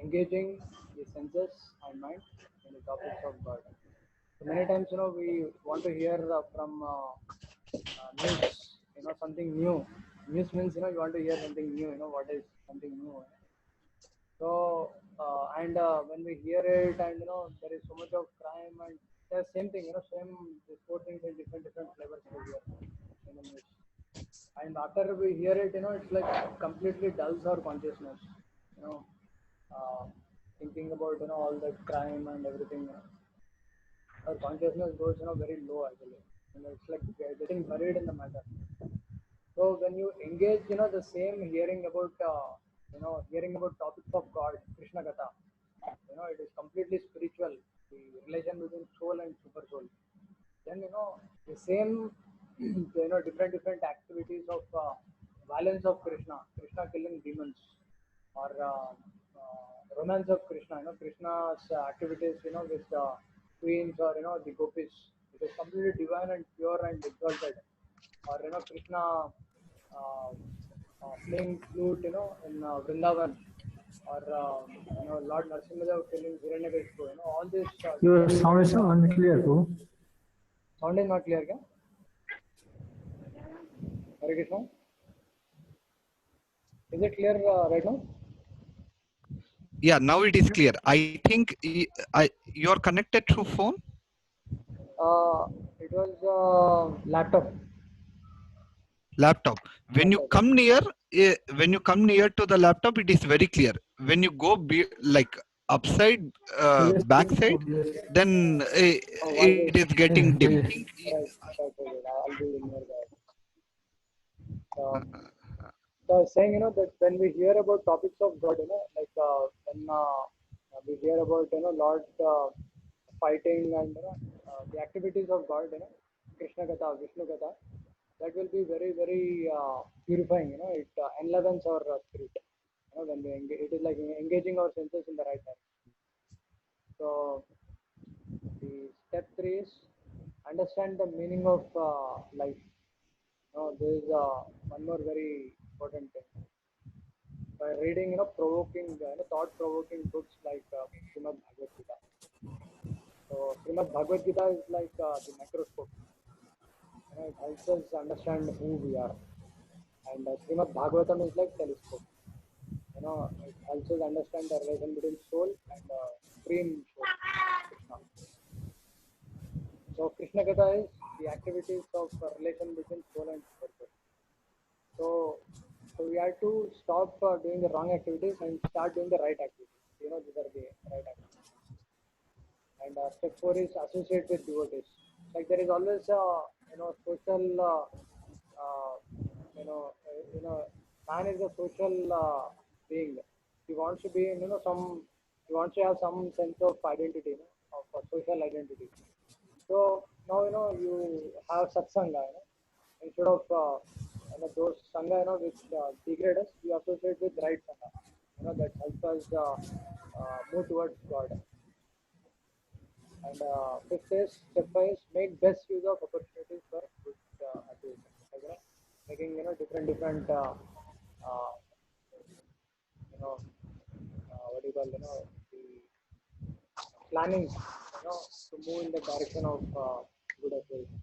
engaging the senses and mind in the topics of God. So many times, we want to hear from news, something new. News means, you want to hear something new, what is something new. So, when we hear it, and there is so much of crime, and the same thing, these four things in different flavors we hear in the news. And after we hear it, it's like completely dulls our consciousness. You know, uh, Thinking about all the crime and everything. Our consciousness goes very low actually. It's like getting buried in the matter. So when you engage, the same hearing about topics of God, Krishna Katha, it is completely spiritual, the relation between soul and super soul. Then, the same, different activities of violence of Krishna killing demons, or romance of Krishna, Krishna's activities, with queens, or, the gopis. It is completely divine and pure and exalted. Or, Krishna playing flute, in Vrindavan, or Lord Narasimha killing Hiranyakashipu, all this Your different sound different is unclear, bro. sound is not clear, kya? Hare Krishna. Is it clear right now? Yeah, now it is clear. I think you are connected through phone. It was laptop. Laptop. When you come near, to the laptop, it is very clear. When you go like upside, backside, then it is getting dim. Right. I'll be near that. So I was saying, that when we hear about topics of God, like when we hear about, Lord fighting, and the activities of God, Krishna Katha, Vishnu Katha, that will be very, very purifying. It enlevens our spirit. When we engage, it is like engaging our senses in the right time. So the step 3 is understand the meaning of life. There is one more very important thing. By reading, thought-provoking books like Srimad Bhagavad Gita. So Srimad Bhagavad Gita is like the microscope. It helps us understand who we are, and Srimad Bhagavatam is like telescope. It helps us understand the relation between soul and supreme soul, Krishna. So Krishna Katha is the activities of relation between soul and super soul. So we have to stop doing the wrong activities and start doing the right activities. These are the right activities. And step 4 is associate with devotees. Like there is always social man is a social being. He wants to be he wants to have some sense of identity, of social identity. So now you have satsanga, instead of those sangha which degrade us, we associate with right sangha, that helps us move towards God. And fifth is step 5 is make best use of opportunities for good activities. Like, making different uh, what do you call the planning to move in the direction of good activities.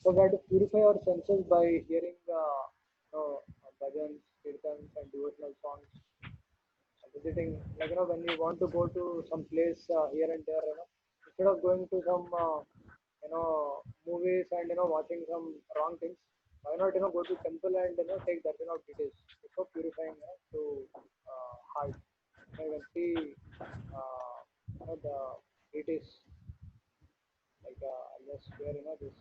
So we have to purify our senses by hearing bhajans, kirtans, and devotional songs. Visiting, like when you want to go to some place here and there, instead of going to some movies and watching some wrong things, why not go to temple and take darshan of deities? It's so purifying to heart. You can see the deities, like I guess where this.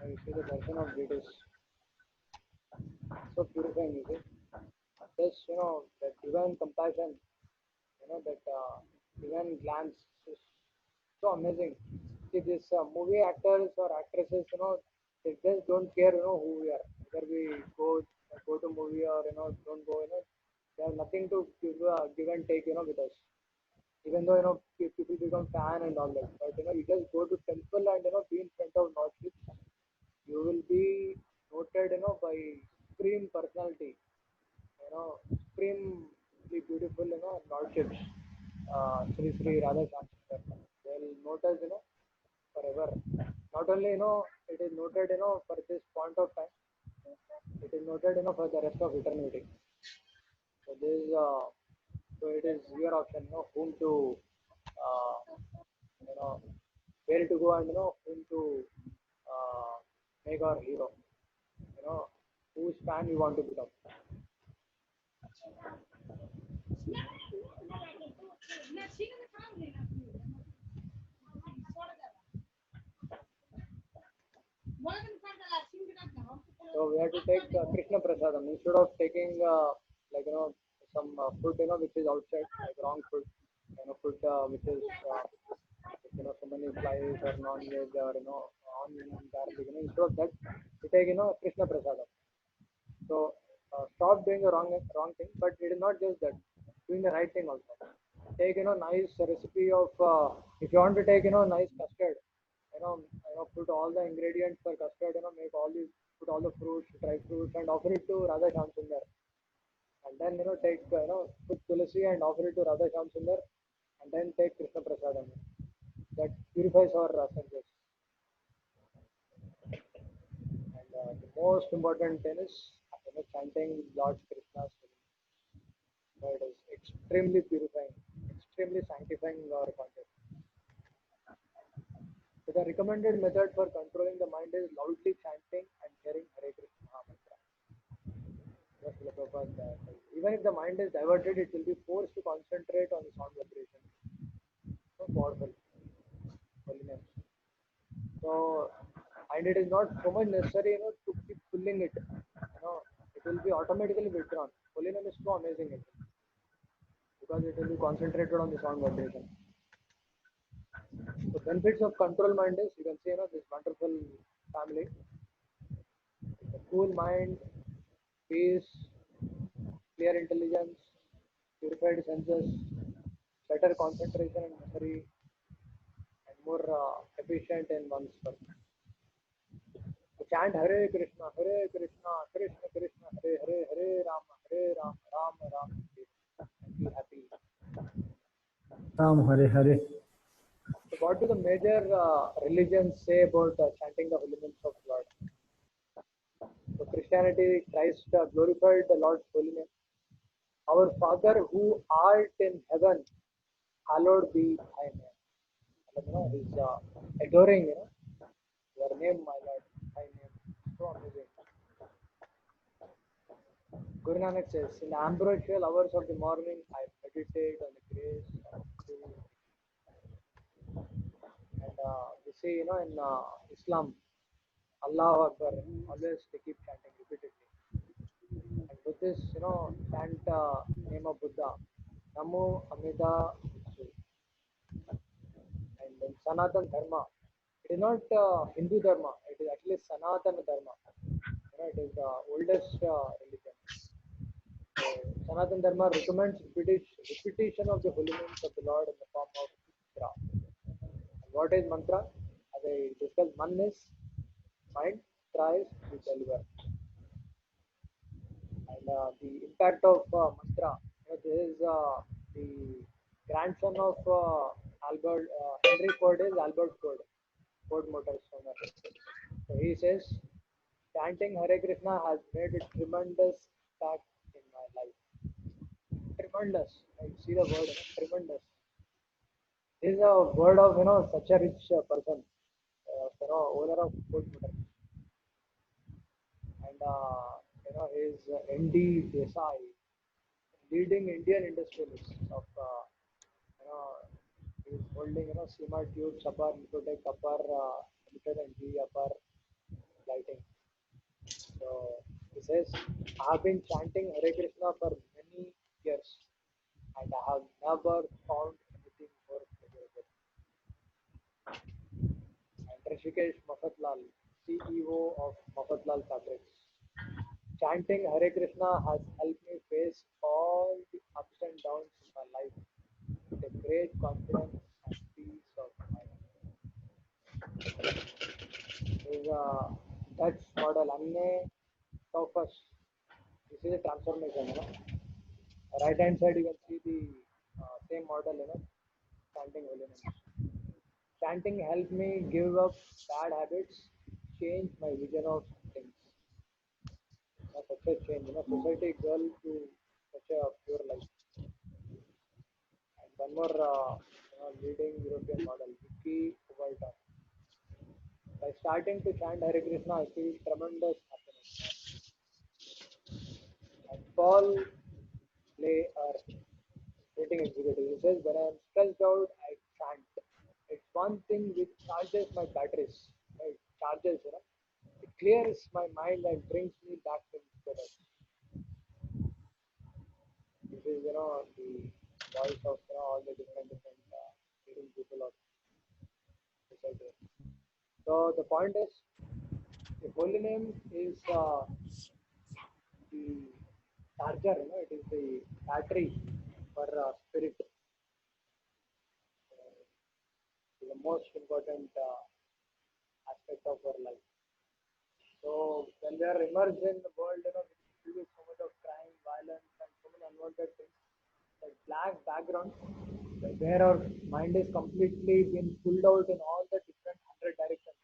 You see the darshan of deities. So purifying, is it? Just that divine compassion, that divine glance is so amazing. See, these movie actors or actresses, they just don't care, who we are. Whether we go to movie or don't go, they have nothing to give and take, with us. Even though people become fan and all that, but you just go to temple and be in front of Lord, you will by supreme personality, supremely beautiful, lordships, Sri Sri Radha Shyam. They'll notice, forever. Not only, it is noted, for this point of time, it is noted, for the rest of eternity. So this, so it is your option, whom to, uh, you know, where to go and whom to uh, make our hero. Whose fan you want to become. So we have to take Krishna Prasadam instead of taking like some food which is outside, like wrong food, food which is so many flies or non-veg or onion and garlic. Instead of that, we take Krishna Prasadam. So stop doing the wrong thing, but it is not just that, doing the right thing also. Take nice recipe of if you want to take nice custard, put all the ingredients for custard, make all these, put all the fruits, dry fruits, and offer it to Radha Shyam Sundar. And then take put tulsi and offer it to Radha Shyam Sundar, and then take Krishna Prasadam. That purifies our senses. And the most important thing is chanting Lord Krishna's name. It is extremely purifying, extremely sanctifying our conscious. So the recommended method for controlling the mind is loudly chanting and hearing Hare Krishna mantra. Even if the mind is diverted, it will be forced to concentrate on the sound vibration. So powerful, holiness. So, and it is not so much necessary, to keep pulling it. It will be automatically withdrawn. Holiness is so amazing, because it will be concentrated on the sound vibration. The benefits of control mind is, you can see, this wonderful family, a cool mind, peace, clear intelligence, purified senses, better concentration and memory, and more efficient in one's work. To chant Hare Krishna, Krishna Krishna, Hare Hare, Hare Rama, Rama Rama, and be happy. Ram Hare Hare. So what do the major religions say about chanting the holy names of Lord? So Christianity, Christ glorified the Lord's holy name. Our Father who art in heaven, hallowed be thy name. He's adoring, your name, my Lord, thy name. So amazing. Guru Nanak says, in the ambrosial hours of the morning, I meditate on the grace of the and we see, in Islam, Allahu Akbar, always they keep chanting repeatedly. And Buddhists, chant name of Buddha, Namo Amida Butsu. And in Sanatan Dharma, it is not Hindu Dharma, it is actually Sanatana Dharma. It is the oldest religion. So, Sanatan Dharma recommends repetition of the holy names of the Lord in the form of mantra. And what is mantra? As I discussed, man is mind, tries to deliver. And the impact of mantra, this is the grandson of Albert Henry Ford is Albert Ford, Ford Motors owner. So he says, chanting Hare Krishna has made a tremendous impact in my life. Tremendous. I see the word, tremendous. This is a word of such a rich person, owner of Ford Motors, and his ND Desai, leading Indian industrialist of he's holding Seema Tubes upper, Infotech upper, Limited and G upper lighting. So he says, I have been chanting Hare Krishna for many years and I have never found anything more pleasurable. And Rishikesh Mafatlal, CEO of Mafatlal Fabrics. Chanting Hare Krishna has helped me face all the ups and downs in my life with a great confidence and peace of mind. This is a Dutch model, Anne So first, this is a transformation. Right hand side, you can see the same model. Chanting holy names. Chanting helped me give up bad habits, change my vision of things. Such a change. Society girl to such a pure life. And one more leading European model, Vicky Ubalta. By starting to chant Hare Krishna, I feel tremendous happiness. And Paul Lay, our rating executive, he says, when I'm stressed out, I chant. It's one thing which charges my batteries. It charges. It clears my mind and brings me back to together. This is, the voice of all the different leading people of society. So the point is, the holy name is the charger. It is the battery for spirit. Is the most important aspect of our life. So when we are immersed in the world, filled with so much of crime, violence, and so many unwanted things, that black background, where our mind is completely been pulled out in all the different hundred directions,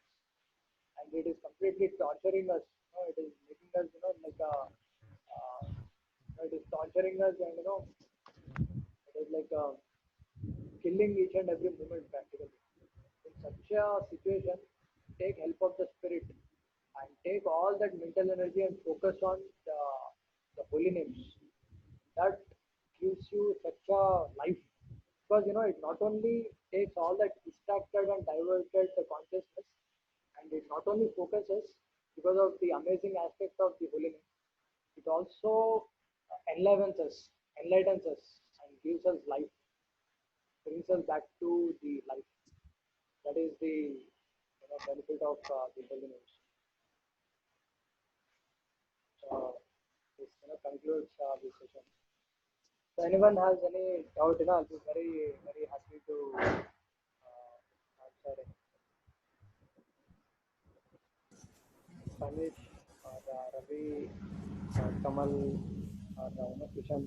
and it is completely torturing us. It is making us, like a, it is torturing us, and it is like killing each and every moment practically. In such a situation, take help of the spirit and take all that mental energy and focus on the holy names. That gives you such a life. Because it not only takes all that distracted and diverted the consciousness, and it not only focuses because of the amazing aspect of the holy name, it also enlightens us, and gives us life, brings us back to the life. That is the benefit of the holy names. This concludes this session. So anyone has any doubt, I'll be very very happy to answer it. Spanish or Ravi or Kamal or Kishan,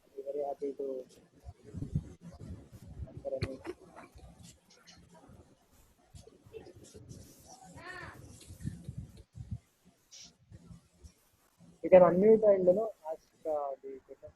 I'll be very happy to answer any. You can unmute and ask the question.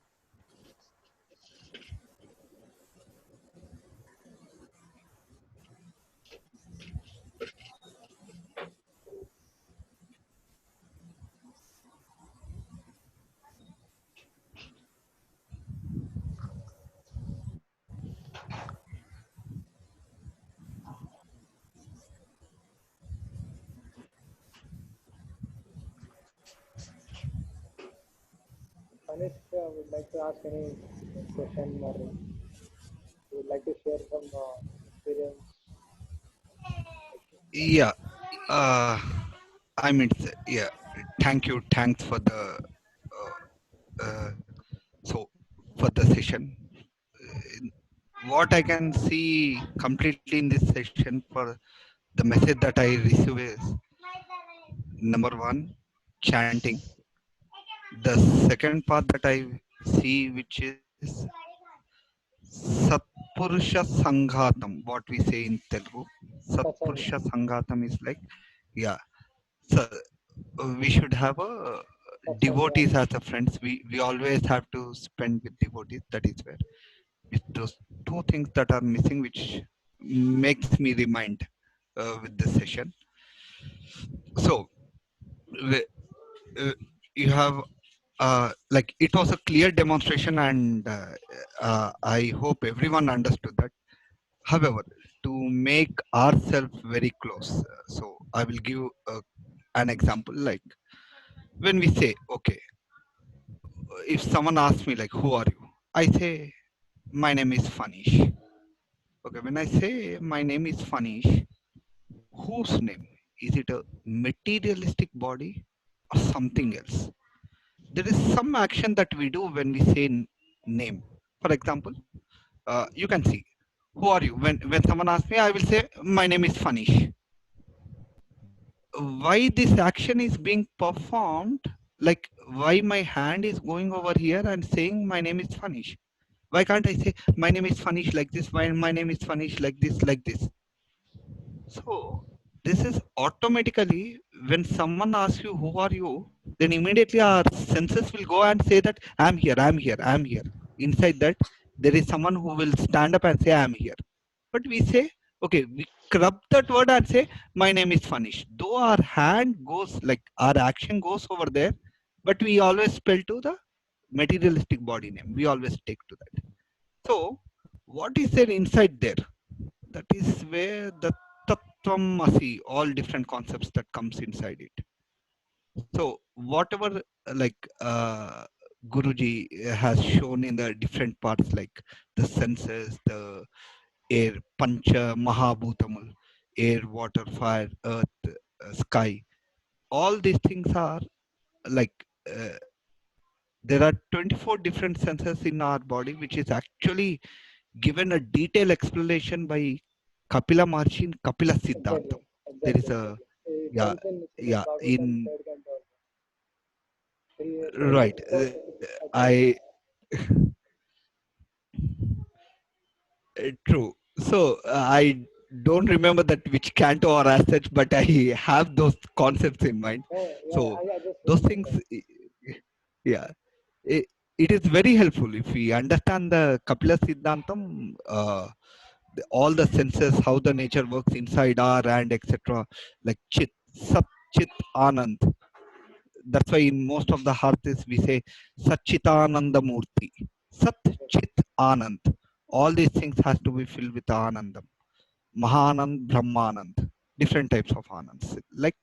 Spanish would like to ask any question, or would like to share some experience. Yeah. Uh, I mean, yeah. Thank you. Thanks for the so for the session. What I can see completely in this session for the message that I receive is number one, chanting. The second part that I see, which is Satpurusha Sanghatam, what we say in Telugu. Satsanga. Satpurusha Sanghatam is like, yeah. So we should have a Satsanga. devotees as a friends. We always have to spend with devotees. That is where it's those two things that are missing, which makes me remind with this session. So uh, you have like it was a clear demonstration, and I hope everyone understood that. However, to make ourselves very close, so I will give an example. Like when we say, okay, if someone asks me like, "Who are you?" I say, "My name is Fanish." Okay, when I say my name is Fanish, whose name? Is it a materialistic body or something else? There is some action that we do when we say name. For example, you can see, who are you? When someone asks me, I will say, my name is Fanish. why this action is being performed, like why my hand is going over here and saying my name is Fanish. Why can't I say my name is Fanish like this? Why my name is Fanish like this, like this? So this is automatically when someone asks you who are you, then immediately our senses will go and say that I'm here, I'm here, I'm here. Inside that there is someone who will stand up and say I'm here. But we say, okay, we corrupt that word and say my name is Fanish. Though our hand goes, like our action goes over there, but we always spell to the materialistic body name. We always take to that. So what is there inside there? That is where the Tattvam all different concepts that comes inside it. So whatever Guruji has shown in the different parts, like the senses, the air, Pancha Mahabhutamul, air, water, fire, earth, sky. All these things are like uh, there are 24 different senses in our body, which is actually given a detailed explanation by Kapila Maharshi in Kapila Exactly, Siddhantam. There is exactly, a exactly. It yeah comes in Srimad yeah Bhagavatam, in third canto, right. fourth, I think. I true. So I don't remember that which canto or as such, but I have those concepts in mind. Yeah, yeah, So I just those remember things, that. yeah, it is very helpful if we understand the Kapila Siddhantam. All the senses, how the nature works inside our and etc. Like Chit, Sat, Chit, Anand. That's why in most of the Harthis we say Satchitananda Murti. Sat, Chit, Anand. All these things has to be filled with Anandam. Mahanand, Brahmanand. Different types of Anands. Like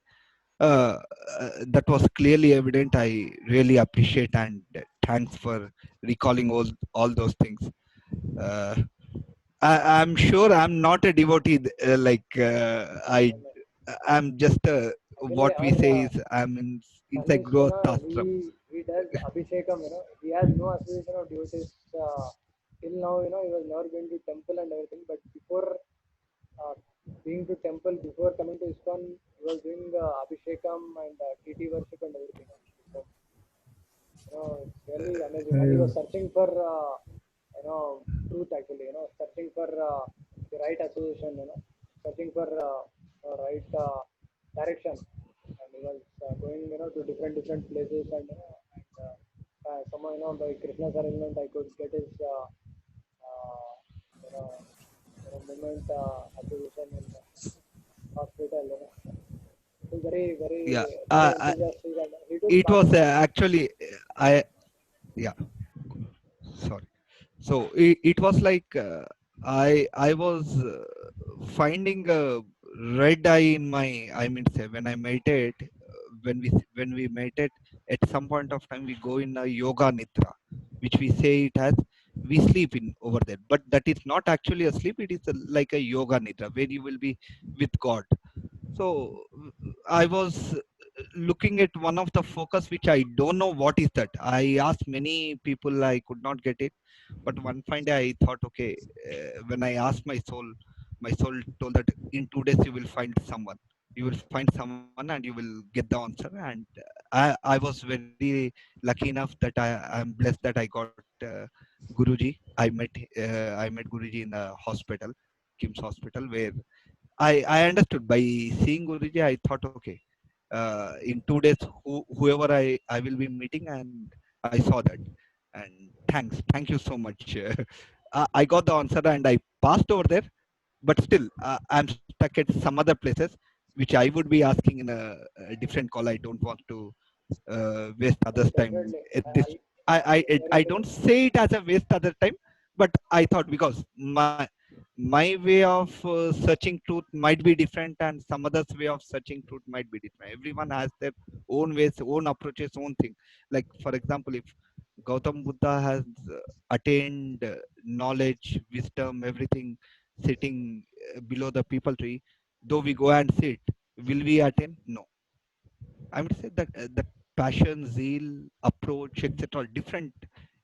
that was clearly evident. I really appreciate and thanks for recalling all those things. Uh, I'm sure I'm not a devotee. I'm just Actually, what we our say is I'm inside Anish, growth ashram. he does Abhishekam, he has no association of devotees till now, he was never been to temple and everything, but before uh, being to temple, before coming to ISKCON, he was doing Abhishekam and TT worship and everything. So, it's really amazing. And he was searching for, truth actually, searching for the right association, searching for right direction. And he was going, to different places and somehow, by Krishna's arrangement, I could get his, uh, you know, moment association in the hospital, It was Yeah, very enthusiastic and he took it part was in that. actually I yeah sorry. So it was like I was finding a red eye in my, I mean say when I meditate, when we meditate at some point of time we go in a yoga nidra, which we say it as we sleep in over there, but that is not actually a sleep. It is like a yoga nidra where you will be with God. So I was looking at one of the focus which I don't know what is that. I asked many people, I could not get it. But one fine day I thought, okay, when I asked my soul told that in 2 days you will find someone. You will find someone and you will get the answer. And I was very lucky enough that I'm blessed that I got Guruji. I met Guruji in the hospital, Kim's hospital, where I understood by seeing Guruji. I thought, okay, in 2 days, whoever I will be meeting, and I saw that. And thank you so much. I got the answer and I passed over there, but still, I'm stuck at some other places, which I would be asking in a different call. I don't want to waste others' time Definitely. at this. I Very don't say it as a waste other time, but I thought because my way of searching truth might be different and some others way of searching truth might be different. Everyone has their own ways, own approaches, own thing. Like for example, if Gautam Buddha has attained knowledge, wisdom, everything sitting below the people tree, though we go and sit, will we attain? No. I would say that that passion, zeal, approach, etc. are different.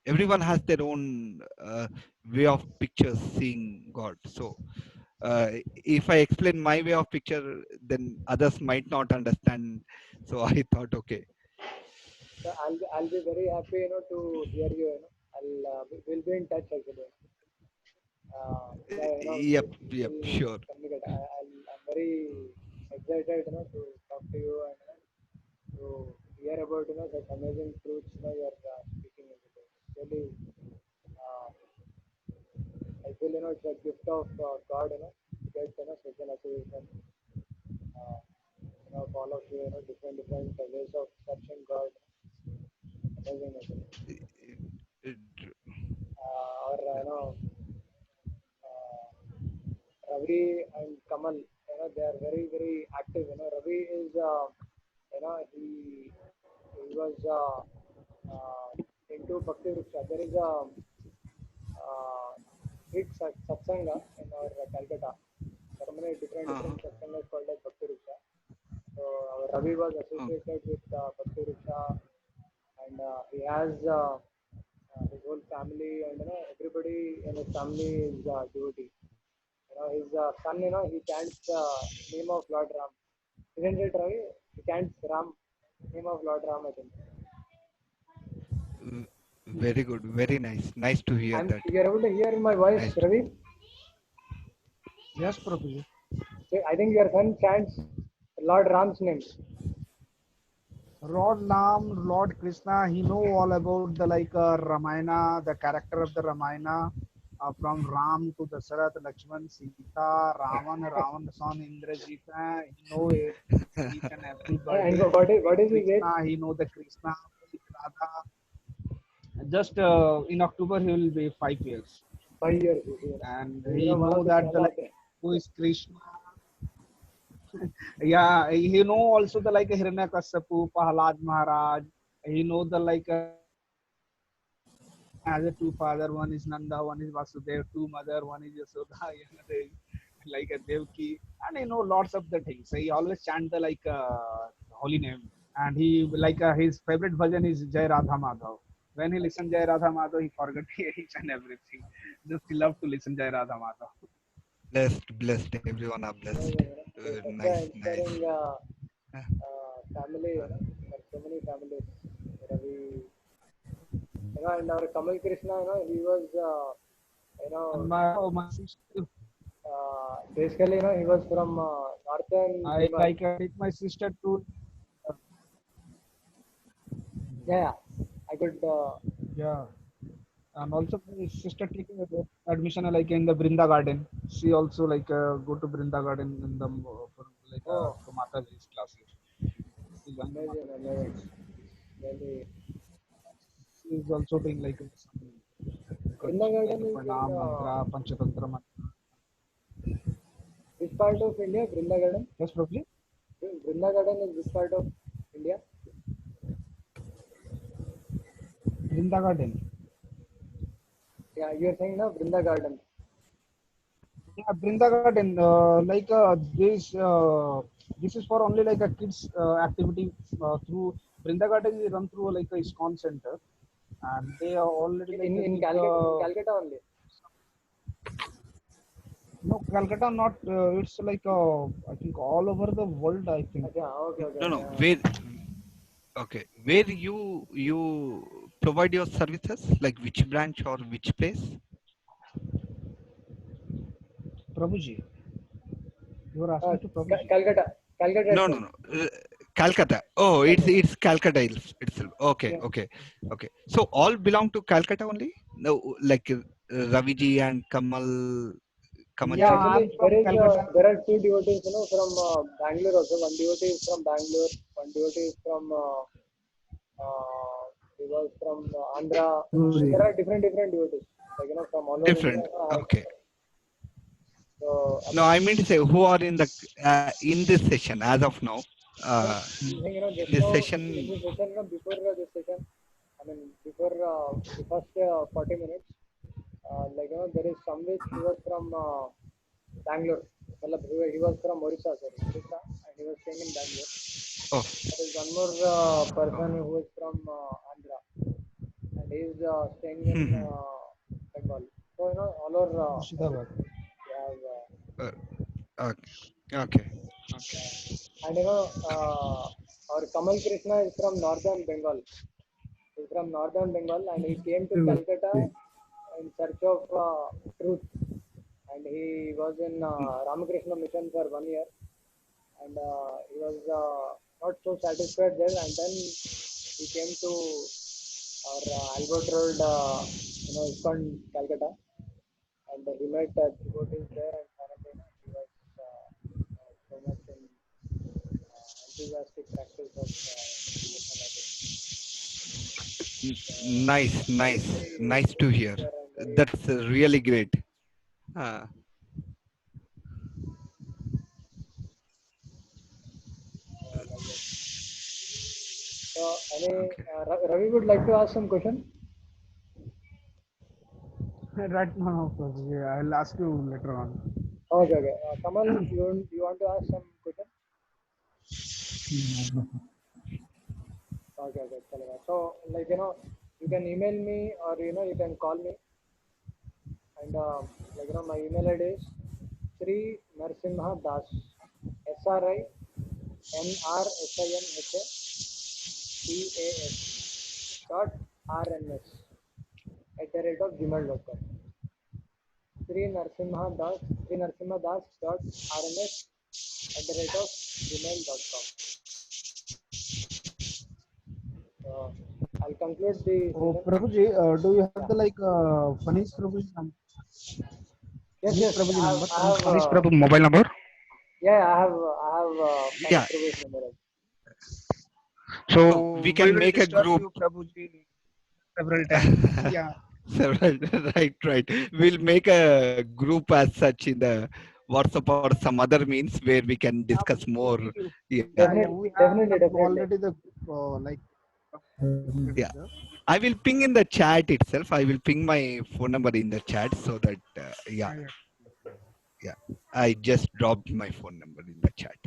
Everyone has their own way of pictures seeing God. So if I explain my way of picture, then others might not understand. So I thought, okay. So I'll be very happy, to hear you. We'll be in touch actually. Yeah, Yep, yep, we'll sure. communicate. I'm very excited, to talk to you and to hear about, such amazing truths, you're speaking into this. Really, uh, I feel, it's a gift of God, to get, such an acquisition, of all of you, different ways of searching God. Amazing, actually. Or, Ravi and Kamal, they are very, very active. Ravi is, he was into Bhakti Vriksha. There is a big satsanga in our Calcutta. There are many different satsangas called as Bhakti Vriksha. So our Ravi was associated with Bhakti Vriksha, and he has his whole family, and everybody in his family is devotee. His son, he chants name of Lord Ram. Isn't it, Ravi? He chants Ram, name of Lord Ram, I think. Very good, very nice. Nice to hear that. You're able to hear my voice, Nice. Ravi? Yes, Prabhuji. I think your son chants Lord Ram's name. Lord Ram, Lord Krishna, he know all about the Ramayana, the character of the Ramayana, from Ram to Dasarath, Lakshman, Sita, Ravan son Indrajita. He know it, each and And everybody. what is his age? Krishna, he know the Krishna, Radha. Just in October he will be 5 years, 5 years. and He's, he one know of the that the Prahlad. who is Krishna. Yeah, he know also the Hiranyakashipu, Prahlad Maharaj. He know the has a two father, one is Nanda, one is Vasudev, two mother, one is Yashoda, another is like a Devki, and he know lots of the things. So he always chant the holy name, and he his favorite version is Jai Radha Madhav. When he listen Jai Radha Madhav, he forget each and everything. Just he love to listen Jai Radha Madhav. Blessed. Everyone are blessed. He's such Nice, an nice. inspiring family, for so many families. Ravi, and our Kamal Krishna, he was, And my sister, basically, he was from northern I Bihar. take my sister to Yeah, I could. yeah. And also my sister taking admission in the Brinda Garden. She also go to Brinda Garden in the for Oh, for Mataji's classes. She joined the amazing, Mataji's amazing. class. Really, She is also doing some good Vrinda like Garden is in Pranam mantra, Panchatantra mantra. which part of India? Vrinda Garden. Yes, probably Vrinda Garden is which part of India? Brinda Garden. Yeah, you're saying now Vrinda Garden. Yeah, Brinda Garden. This is for only a kids activity through Brinda Garden is run through a ISKCON center, and they are already In give Calcutta, only. no Calcutta not. It's I think all over the world. I think. Okay, okay, okay, No, okay. where, okay, where you provide your services, like which branch or which place? Prabhuji, you are asking to Prabhuji. Calcutta, Calcutta No, itself. Calcutta. Oh, Calcutta. it's Calcutta itself. Okay, Yeah. okay, okay. So all belong to Calcutta only? No, like Raviji and Kamal Yeah, ji. Yeah, actually, I'm from Calcutta. there are two devotees, from Bangalore also. One devotee is from Bangalore. One devotee is from he was from Andhra. There are different devotees, from all over India. Different. Okay. So I No, mean, I mean to say who are in this session as of now. yeah, Uh, I think, in just this now in session, this session, before this session, I mean, before the first 40 minutes, there is Samvit who was from Bangalore. Matlab, he was from Orissa, sorry, Orissa, and he was staying in Bangalore. oh, There is one more person who is from Andhra, and he is staying in hmm, Bengal. So, all our Murshidabad. we have Okay. Okay. And you know, our Kamal Krishna is from northern Bengal. He's from northern Bengal, and he came to Calcutta in search of truth. And he was in Ramakrishna Mission for 1 year, and he was not so satisfied there. And then he came to our Albert Road, ISKCON Calcutta, and he met devotees there, and finally, he was so much in enthusiastic practice of devotional Nice, that is nice, very nice to hear. sincere and very That's really great. Uh, like that. So, any okay. Ravi would like to ask some question? Right now, of course. Yeah, I'll ask you later on. Okay, okay. Kamal, you want to ask some question? Okay, okay. chalega. So, like you can email me or you can call me, and like my email ID is Sri Narsimha Das, SRINRSIMHADAS .RNS @gmail.com. Sri Narsimha Das .RNS @gmail.com. I'll conclude the Oh, session. Prabhuji, do you have Yeah. the Punish Prabhuji number? Yes, Punish yes. Prabhuji number? I have. Punish Prabhu mobile number? Yeah, I have Yeah. Panic Prabhu's number. So We we can will make a disturb group. you, Prabhuji, several times. Yeah. Several, right, right. We'll make a group as such in the WhatsApp or some other means where we can discuss more. Yeah. We Definitely, have definitely. already the like Yeah. I will ping in the chat itself. I will ping my phone number in the chat so that, yeah, yeah. I just dropped my phone number in the chat.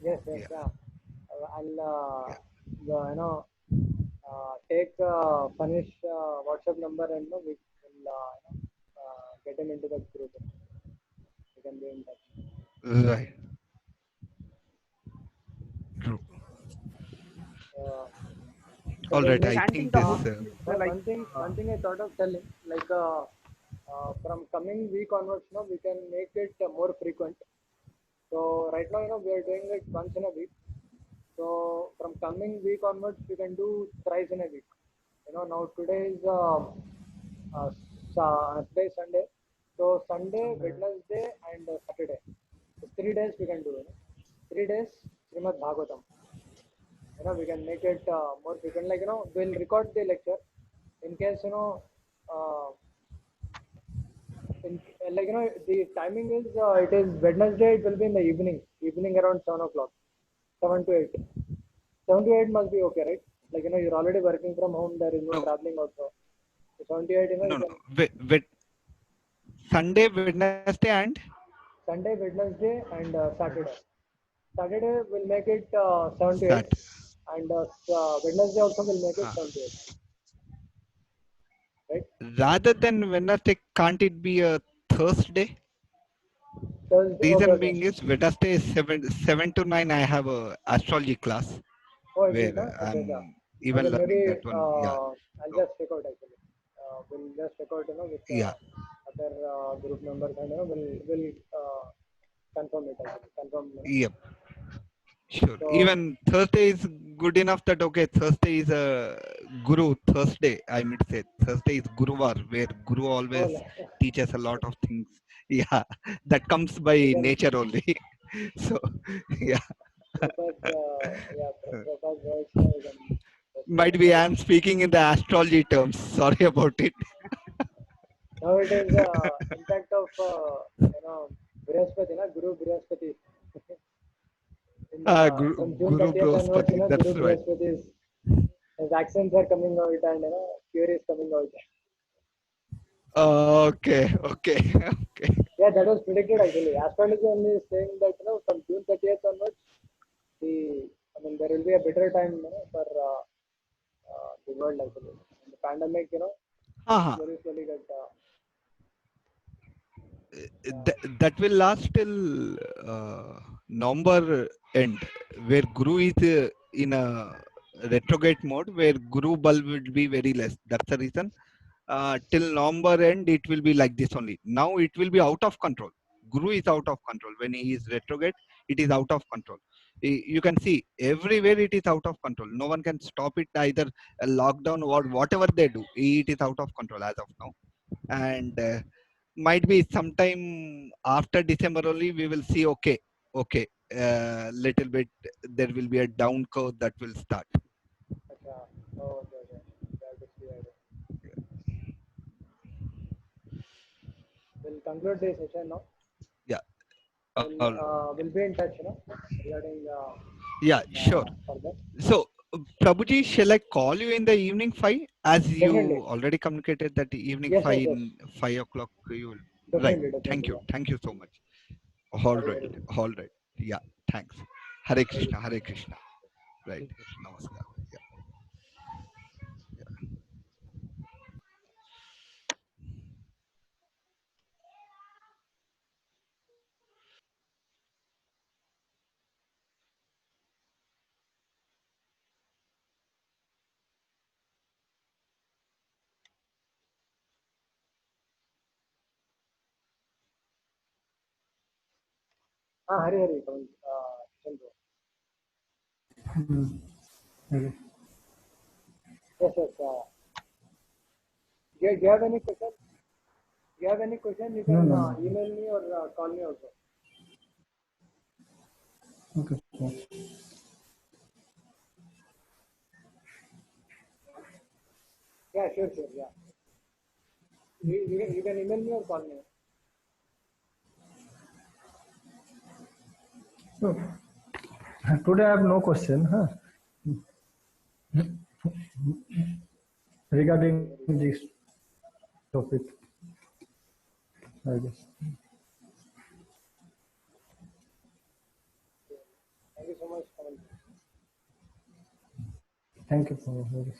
Yes, yes, Yeah. yeah. I'll Yeah. take Panish WhatsApp number, and we will get him into the group. We can be in touch. Right. True. Uh, so All there's right. like I chanting think the this. whole thing is one thing I thought of telling, like from coming week onwards, we can make it more frequent. So right now, we are doing it once in a week. So from coming week onwards, we can do thrice in a week. Now today is Sunday. So Sunday, Wednesday, and Saturday. So 3 days we can do. 3 days Srimad Bhagavatam. We can make it more frequent. Like we'll record the lecture. In case uh, the timing is it is Wednesday. It will be in the evening around 7 o'clock, 7 to 8. 7 to 8 must be okay, right? Like you're already working from home. There is no No, traveling also. So 7 to 8, no, you no. can Sunday, Wednesday, and Sunday, Wednesday, and Saturday. Saturday will make it 7 to 8, Sat. and Wednesday also will make it Huh. 7 to 8, right? Rather than Wednesday, can't it be a Thursday? Thursday, okay, Reason okay. being is Wednesday is 7 to 9. I have a astrology class Oh, it is, where huh? Okay, yeah. I'm even Okay, learning maybe that one. Yeah. I'll So just check out actually. We'll just check out, with yeah. other group members, and we'll confirm it actually. Confirm. Yep. Sure. So, Even Thursday is good enough that okay, Thursday is a Guru Thursday. I mean to say Thursday is Guruvar, where Guru oh, always teaches a lot of things. Yeah, that comes by again, nature only. So yeah, Prabhupada's words, we can just might be I'm speaking in the astrology terms. Sorry about it. Now it is impact of Brihaspati, Guru Brihaspati. From June Guru 30th onwards, Brospati. Guru That's right. Brihaspati is his accents are coming out, and Fury is coming out. Okay. Okay. Okay. Yeah, that was predicted actually. Astrology only is saying that from June 30th onwards, there will be a better time for the world actually. And the pandemic, Uh-huh. slowly get that will last till November end, where Guru is in a retrograde mode, where Guru bulb will be very less. That's the reason. Till November end, it will be like this only. Now it will be out of control. Guru is out of control. When he is retrograde, it is out of control. You can see everywhere it is out of control. No one can stop it, either a lockdown or whatever they do. It is out of control as of now. And might be sometime after December only we will see, okay, little bit there will be a down curve that will start. Acha. Oh, okay, okay. That is clear. We'll conclude this session now. Yeah. We'll be in touch, regarding Yeah, sure. further. So, Prabhuji, shall I call you in the evening 5, as Definitely. you already communicated that evening Yes, 5 yes, yes. in 5 o'clock you will. Right. Definitely, Thank definitely. you. Thank you so much. All Hari right. Hari. All right. Yeah. Thanks. Hare Krishna. Hare Krishna. Right. Namaskar. Yeah. Hari Hari. Chandru. Okay. Yes, yes. Do you have any question? Do you have any question? You can No. email me or call me also. Okay. Yeah, sure, sure. Yeah. You can email me or call me. So, today I have no question regarding this topic, I guess. Thank you so much. Thank you for this.